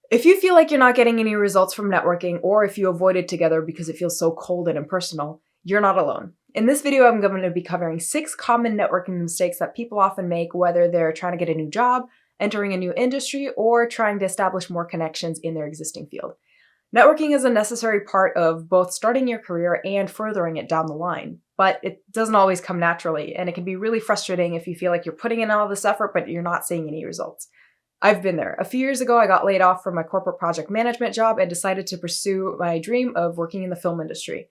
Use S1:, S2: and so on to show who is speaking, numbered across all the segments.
S1: If you feel like you're not getting any results from networking, or if you avoid it together because it feels so cold and impersonal, you're not alone. In this video, I'm going to be covering 6 common networking mistakes that people often make, whether they're trying to get a new job, entering a new industry, or trying to establish more connections in their existing field. Networking is a necessary part of both starting your career and furthering it down the line, but it doesn't always come naturally, and it can be really frustrating if you feel like you're putting in all this effort but you're not seeing any results. I've been there. A few years ago, I got laid off from my corporate project management job and decided to pursue my dream of working in the film industry.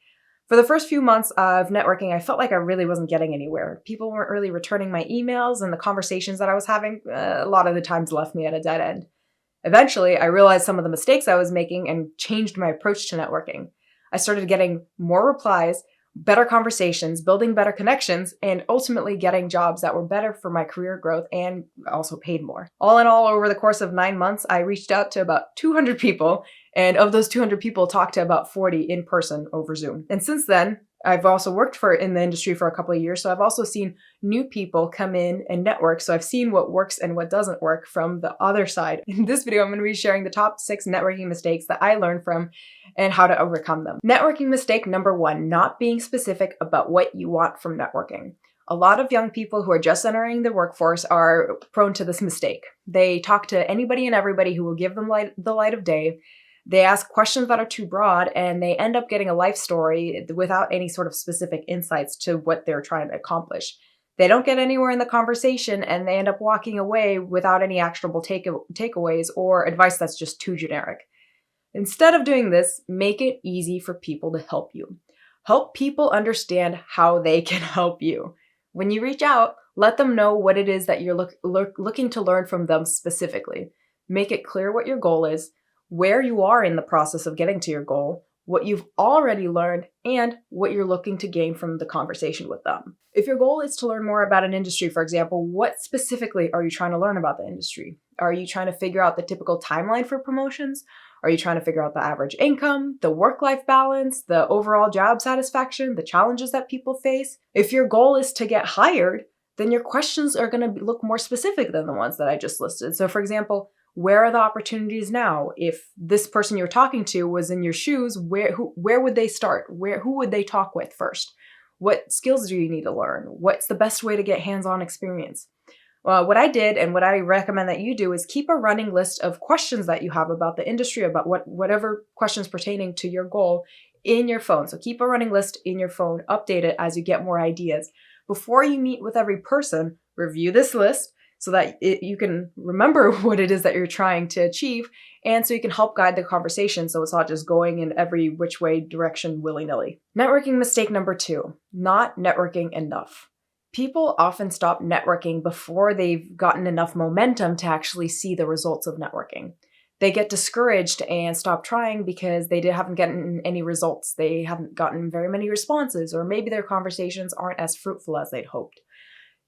S1: For the first few months of networking, I felt like I really wasn't getting anywhere. People weren't really returning my emails, and the conversations that I was having, a lot of the times left me at a dead end. Eventually, I realized some of the mistakes I was making and changed my approach to networking. I started getting more replies, better conversations, building better connections, and ultimately getting jobs that were better for my career growth and also paid more. All in all, over the course of 9 months, I reached out to about 200 people, and of those 200 people, talked to about 40 in person over Zoom. And since then, I've also worked in the industry for a couple of years, so I've also seen new people come in and network, so I've seen what works and what doesn't work from the other side. In this video, I'm going to be sharing the top 6 networking mistakes that I learned from and how to overcome them. Networking mistake number 1, not being specific about what you want from networking. A lot of young people who are just entering the workforce are prone to this mistake. They talk to anybody and everybody who will give them the light of day. They ask questions that are too broad, and they end up getting a life story without any sort of specific insights to what they're trying to accomplish. They don't get anywhere in the conversation, and they end up walking away without any actionable takeaways or advice that's just too generic. Instead of doing this, make it easy for people to help you. Help people understand how they can help you. When you reach out, let them know what it is that you're looking to learn from them specifically. Make it clear what your goal is, where you are in the process of getting to your goal, what you've already learned, and what you're looking to gain from the conversation with them. If your goal is to learn more about an industry, for example, what specifically are you trying to learn about the industry? Are you trying to figure out the typical timeline for promotions? Are you trying to figure out the average income, the work-life balance, the overall job satisfaction, the challenges that people face? If your goal is to get hired, then your questions are going to look more specific than the ones that I just listed. So for example, where are the opportunities now? If this person you're talking to was in your shoes, where would they start? Who would they talk with first? What skills do you need to learn? What's the best way to get hands-on experience? What I did and what I recommend that you do is keep a running list of questions that you have about the industry, about whatever questions pertaining to your goal in your phone. So keep a running list in your phone, update it as you get more ideas. Before you meet with every person, review this list so that you can remember what it is that you're trying to achieve, and so you can help guide the conversation so it's not just going in every which way direction willy-nilly. Networking mistake number 2, not networking enough. People often stop networking before they've gotten enough momentum to actually see the results of networking. They get discouraged and stop trying because they haven't gotten any results. They haven't gotten very many responses, or maybe their conversations aren't as fruitful as they'd hoped.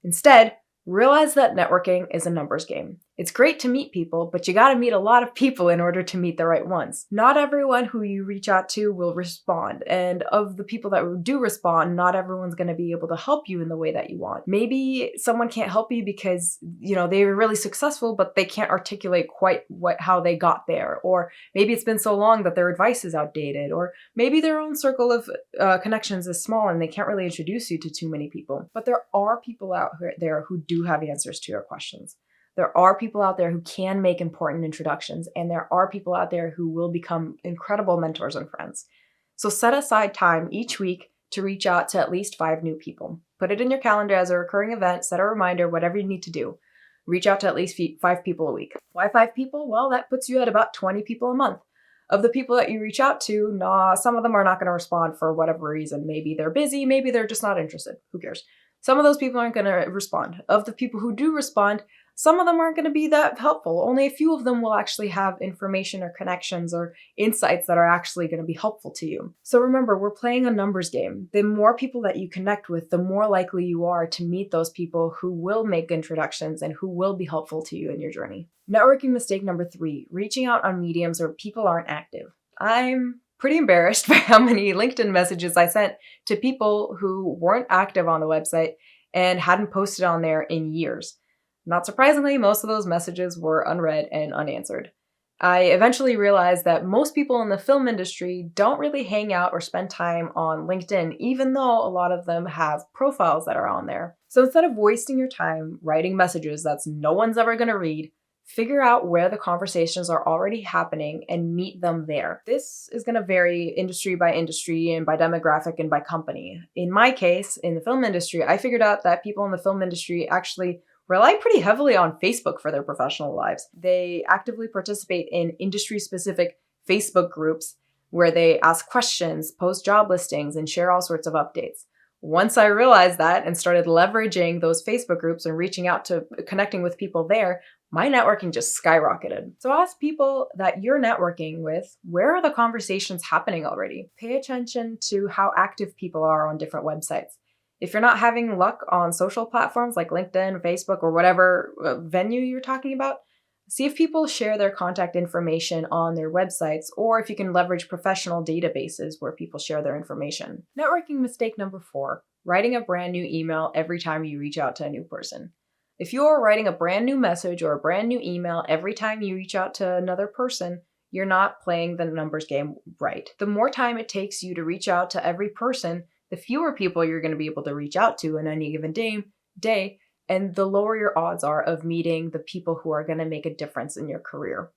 S1: Instead, realize that networking is a numbers game. It's great to meet people, but you gotta meet a lot of people in order to meet the right ones. Not everyone who you reach out to will respond, and of the people that do respond, not everyone's gonna be able to help you in the way that you want. Maybe someone can't help you because, they were really successful, but they can't articulate quite how they got there. Or maybe it's been so long that their advice is outdated. Or maybe their own circle of connections is small and they can't really introduce you to too many people. But there are people out there who do have answers to your questions. There are people out there who can make important introductions, and there are people out there who will become incredible mentors and friends. So set aside time each week to reach out to at least 5 new people. Put it in your calendar as a recurring event, set a reminder, whatever you need to do. Reach out to at least 5 people a week. Why 5 people? Well, that puts you at about 20 people a month. Of the people that you reach out to, some of them are not going to respond for whatever reason. Maybe they're busy, maybe they're just not interested. Who cares? Some of those people aren't going to respond. Of the people who do respond, some of them aren't going to be that helpful. Only a few of them will actually have information or connections or insights that are actually going to be helpful to you. So remember, we're playing a numbers game. The more people that you connect with, the more likely you are to meet those people who will make introductions and who will be helpful to you in your journey. Networking mistake number 3, reaching out on mediums where people aren't active. I'm pretty embarrassed by how many LinkedIn messages I sent to people who weren't active on the website and hadn't posted on there in years. Not surprisingly, most of those messages were unread and unanswered. I eventually realized that most people in the film industry don't really hang out or spend time on LinkedIn, even though a lot of them have profiles that are on there. So instead of wasting your time writing messages that no one's ever going to read, figure out where the conversations are already happening and meet them there. This is going to vary industry by industry and by demographic and by company. In my case, in the film industry, I figured out that people in the film industry actually rely pretty heavily on Facebook for their professional lives. They actively participate in industry-specific Facebook groups where they ask questions, post job listings, and share all sorts of updates. Once I realized that and started leveraging those Facebook groups and reaching out to connecting with people there, my networking just skyrocketed. So ask people that you're networking with, where are the conversations happening already? Pay attention to how active people are on different websites. If you're not having luck on social platforms like LinkedIn, Facebook, or whatever venue you're talking about, see if people share their contact information on their websites, or if you can leverage professional databases where people share their information. Networking mistake number 4, writing a brand new email every time you reach out to a new person. If you are writing a brand new message or a brand new email every time you reach out to another person, you're not playing the numbers game right. The more time it takes you to reach out to every person, the fewer people you're going to be able to reach out to in any given day, and the lower your odds are of meeting the people who are going to make a difference in your career.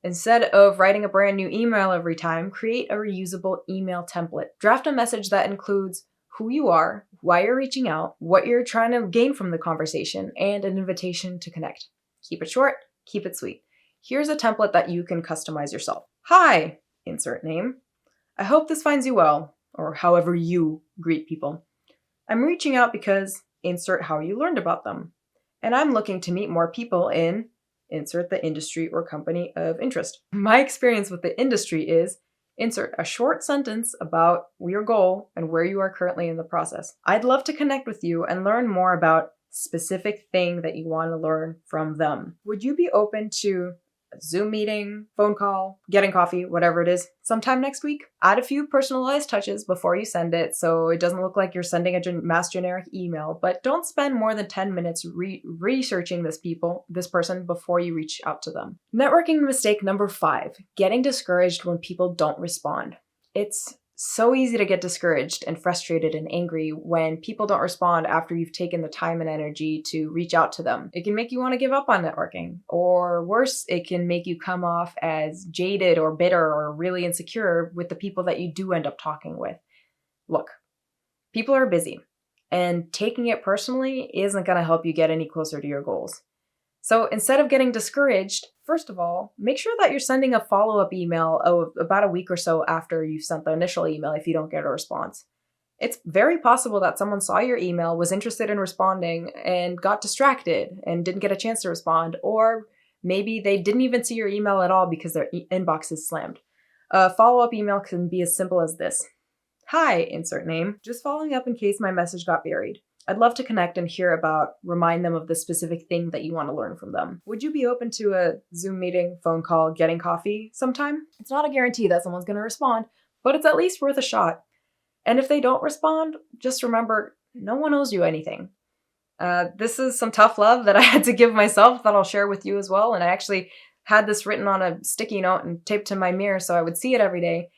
S1: Instead of writing a brand new email every time, create a reusable email template. Draft a message that includes who you are, why you're reaching out, what you're trying to gain from the conversation, and an invitation to connect. Keep it short, keep it sweet. Here's a template that you can customize yourself. Hi, insert name. I hope this finds you well, or however you greet people. I'm reaching out because insert how you learned about them. And I'm looking to meet more people in insert the industry or company of interest. My experience with the industry is insert a short sentence about your goal and where you are currently in the process. I'd love to connect with you and learn more about specific thing that you want to learn from them. Would you be open to a Zoom meeting, phone call, getting coffee, whatever it is, sometime next week? Add a few personalized touches before you send it so it doesn't look like you're sending a mass generic email, but don't spend more than 10 minutes researching this person before you reach out to them. Networking mistake number 5, getting discouraged when people don't respond. It's so easy to get discouraged and frustrated and angry when people don't respond after you've taken the time and energy to reach out to them. It can make you want to give up on networking, or worse, it can make you come off as jaded or bitter or really insecure with the people that you do end up talking with. Look, people are busy, and taking it personally isn't going to help you get any closer to your goals. So instead of getting discouraged, first of all, make sure that you're sending a follow-up email about a week or so after you've sent the initial email if you don't get a response. It's very possible that someone saw your email, was interested in responding, and got distracted and didn't get a chance to respond, or maybe they didn't even see your email at all because their inbox is slammed. A follow-up email can be as simple as this. Hi, insert name. Just following up in case my message got buried. I'd love to connect and remind them of the specific thing that you want to learn from them. Would you be open to a Zoom meeting, phone call, getting coffee sometime? It's not a guarantee that someone's going to respond, but it's at least worth a shot. And if they don't respond, just remember, no one owes you anything. This is some tough love that I had to give myself that I'll share with you as well. And I actually had this written on a sticky note and taped to my mirror so I would see it every day.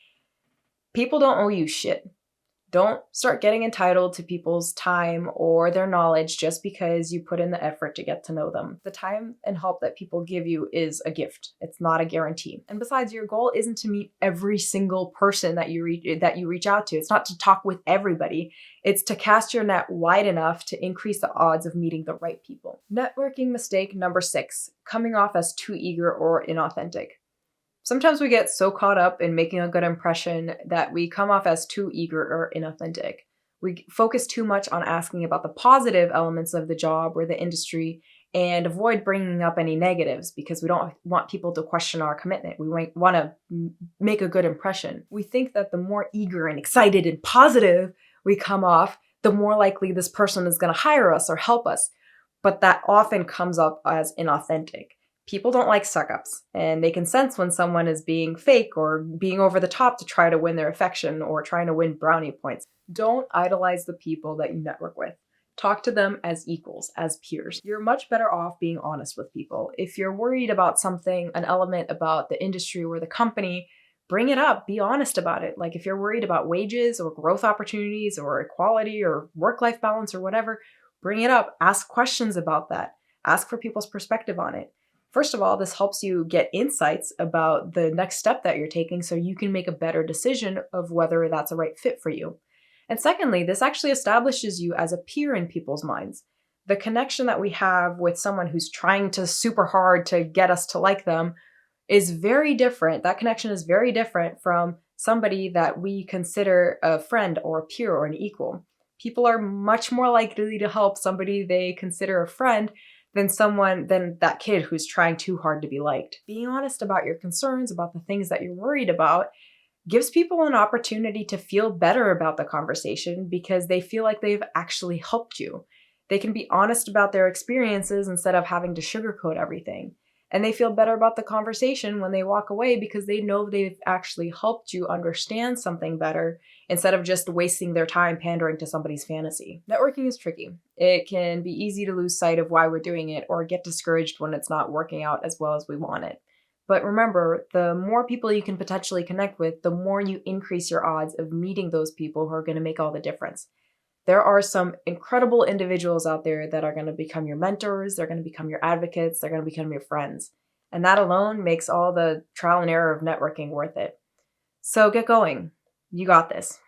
S1: People don't owe you shit. Don't start getting entitled to people's time or their knowledge just because you put in the effort to get to know them. The time and help that people give you is a gift. It's not a guarantee. And besides, your goal isn't to meet every single person that you reach out to. It's not to talk with everybody. It's to cast your net wide enough to increase the odds of meeting the right people. Networking mistake number 6, coming off as too eager or inauthentic. Sometimes we get so caught up in making a good impression that we come off as too eager or inauthentic. We focus too much on asking about the positive elements of the job or the industry and avoid bringing up any negatives because we don't want people to question our commitment. We want to make a good impression. We think that the more eager and excited and positive we come off, the more likely this person is going to hire us or help us. But that often comes up as inauthentic. People don't like suck-ups, and they can sense when someone is being fake or being over the top to try to win their affection or trying to win brownie points. Don't idolize the people that you network with. Talk to them as equals, as peers. You're much better off being honest with people. If you're worried about something, an element about the industry or the company, bring it up. Be honest about it. Like if you're worried about wages or growth opportunities or equality or work-life balance or whatever, bring it up. Ask questions about that. Ask for people's perspective on it. First of all, this helps you get insights about the next step that you're taking so you can make a better decision of whether that's a right fit for you. And secondly, this actually establishes you as a peer in people's minds. The connection that we have with someone who's trying to super hard to get us to like them is very different. That connection is very different from somebody that we consider a friend or a peer or an equal. People are much more likely to help somebody they consider a friend than that kid who's trying too hard to be liked. Being honest about your concerns, about the things that you're worried about, gives people an opportunity to feel better about the conversation because they feel like they've actually helped you. They can be honest about their experiences instead of having to sugarcoat everything. And they feel better about the conversation when they walk away because they know they've actually helped you understand something better instead of just wasting their time pandering to somebody's fantasy. Networking is tricky. It can be easy to lose sight of why we're doing it or get discouraged when it's not working out as well as we want it. But remember, the more people you can potentially connect with, the more you increase your odds of meeting those people who are going to make all the difference. There are some incredible individuals out there that are going to become your mentors, they're going to become your advocates, they're going to become your friends. And that alone makes all the trial and error of networking worth it. So get going. You got this.